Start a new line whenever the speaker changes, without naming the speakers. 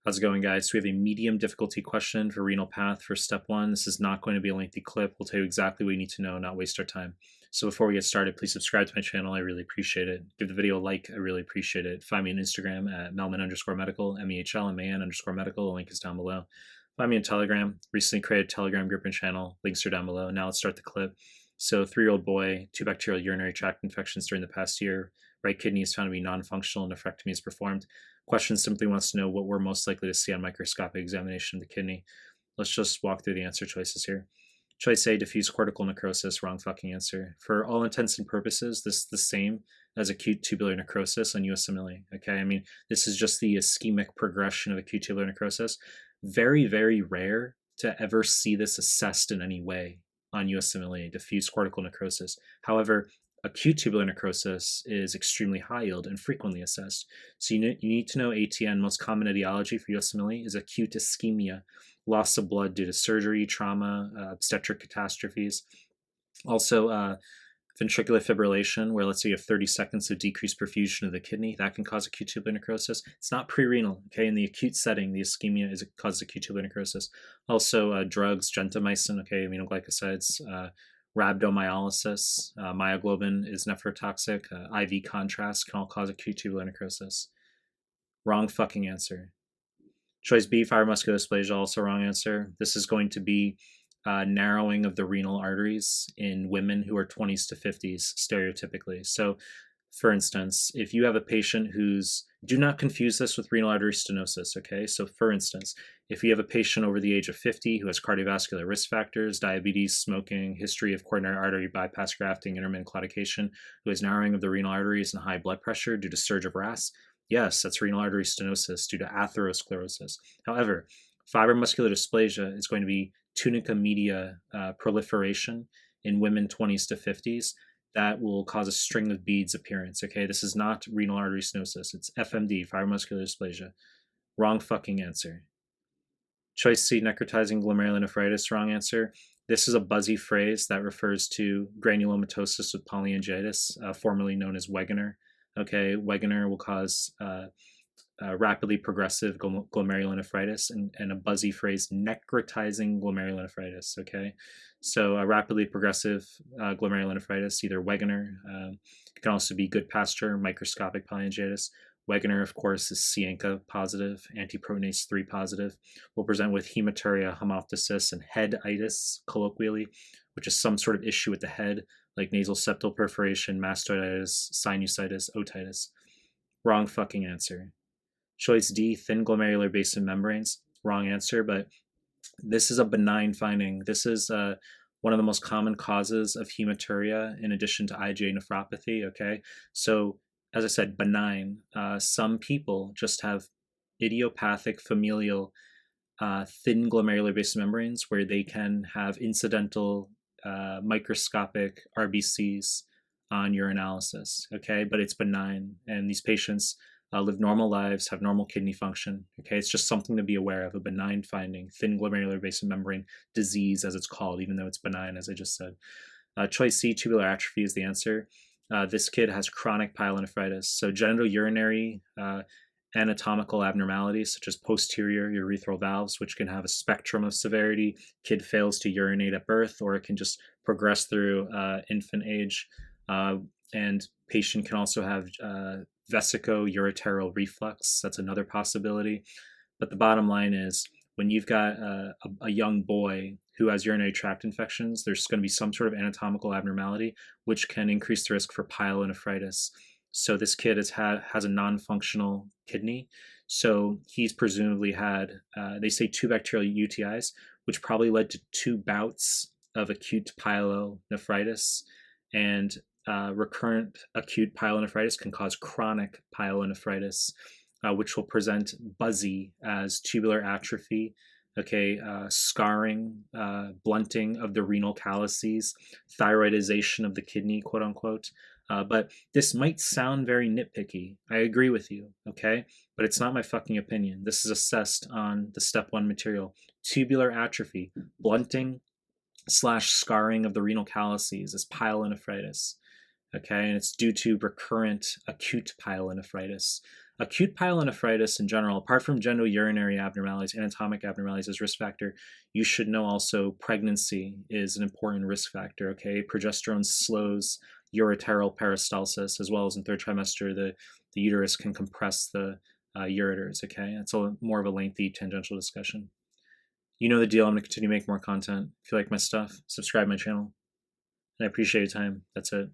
How's it going, guys? So we have a medium difficulty question for renal path for step one. This is not going to be a lengthy clip. We'll tell you exactly what you need to know, not waste our time. So before we get started, please subscribe to my channel. I really appreciate it. Give the video a like. I really appreciate it. Find me on Instagram at Mehlman_medical, MEHLMAN_medical. The link is down below. Find me on Telegram. Recently created a Telegram group and channel. Links are down below. Now let's start the clip. So 3-year-old boy, 2 bacterial urinary tract infections during the past year. Right kidney is found to be non-functional. Nephrectomy is performed. Question simply wants to know what we're most likely to see on microscopic examination of the kidney. Let's just walk through the answer choices here. Choice A, diffuse cortical necrosis, wrong fucking answer. For all intents and purposes, this is the same as acute tubular necrosis on USMLE, okay? I mean, this is just the ischemic progression of acute tubular necrosis. Very, very rare to ever see this assessed in any way on USMLE, diffuse cortical necrosis. However, acute tubular necrosis is extremely high yield and frequently assessed. So you need to know ATN. Most common etiology for USMLE is acute ischemia, loss of blood due to surgery, trauma, obstetric catastrophes. Also, ventricular fibrillation, where let's say you have 30 seconds of decreased perfusion of the kidney, that can cause acute tubular necrosis. It's not pre-renal, okay? In the acute setting, the ischemia causes acute tubular necrosis. Also, drugs, gentamicin, okay, aminoglycosides, rhabdomyolysis, myoglobin is nephrotoxic, IV contrast can all cause acute tubular necrosis. Wrong fucking answer. Choice B, fibromuscular dysplasia, also wrong answer. This is going to be narrowing of the renal arteries in women who are 20s to 50s, stereotypically. So, for instance, if you have a patient who's, do not confuse this with renal artery stenosis, okay? So, for instance, if you have a patient over the age of 50 who has cardiovascular risk factors, diabetes, smoking, history of coronary artery bypass grafting, intermittent claudication, who has narrowing of the renal arteries and high blood pressure due to surge of RAS, yes, that's renal artery stenosis due to atherosclerosis. However, fibromuscular dysplasia is going to be tunica media proliferation in women 20s to 50s. That will cause a string of beads appearance, okay? This is not renal artery stenosis. It's FMD, fibromuscular dysplasia. Wrong fucking answer. Choice C, necrotizing glomerulonephritis, wrong answer. This is a buzzy phrase that refers to granulomatosis with polyangiitis, formerly known as Wegener. Okay, Wegener will cause rapidly progressive glomerulonephritis, and a buzzy phrase, necrotizing glomerulonephritis, okay? So rapidly progressive glomerulonephritis, either Wegener, it can also be good pasture, microscopic polyangiitis. Wegener, of course, is Cianca positive, antiproteinase 3 positive, will present with hematuria, hemoptysis, and headitis, colloquially, which is some sort of issue with the head, like nasal septal perforation, mastoiditis, sinusitis, otitis. Wrong fucking answer. Choice D, thin glomerular basement membranes. Wrong answer, but this is a benign finding. This is one of the most common causes of hematuria in addition to IgA nephropathy, okay? So, as I said, benign. Some people just have idiopathic familial thin glomerular basement membranes where they can have incidental microscopic RBCs on urinalysis, okay? But it's benign, and these patients live normal lives, have normal kidney function, okay? It's just something to be aware of, a benign finding, thin glomerular basement membrane disease, as it's called, even though it's benign, as I just said. Choice C, tubular atrophy is the answer. This kid has chronic pyelonephritis, so genitourinary anatomical abnormalities such as posterior urethral valves, which can have a spectrum of severity. Kid fails to urinate at birth, or it can just progress through infant age. And patient can also have vesico-ureteral reflux. That's another possibility. But the bottom line is, when you've got a young boy who has urinary tract infections, there's going to be some sort of anatomical abnormality, which can increase the risk for pyelonephritis. So this kid has a non-functional kidney. So he's presumably had, they say 2 bacterial UTIs, which probably led to 2 bouts of acute pyelonephritis. And recurrent acute pyelonephritis can cause chronic pyelonephritis, which will present buzzy as tubular atrophy, okay, scarring, blunting of the renal calyces, thyroidization of the kidney, quote unquote. But this might sound very nitpicky. I agree with you, okay? But it's not my fucking opinion. This is assessed on the step 1 material. Tubular atrophy, blunting / scarring of the renal calyces is pyelonephritis, okay? And it's due to recurrent acute pyelonephritis. Acute pyelonephritis in general, apart from genitourinary abnormalities, anatomic abnormalities as risk factor, you should know also pregnancy is an important risk factor, okay? Progesterone slows ureteral peristalsis, as well as in third trimester, the uterus can compress the ureters, okay? It's more of a lengthy tangential discussion. You know the deal. I'm going to continue to make more content. If you like my stuff, subscribe to my channel. And I appreciate your time. That's it.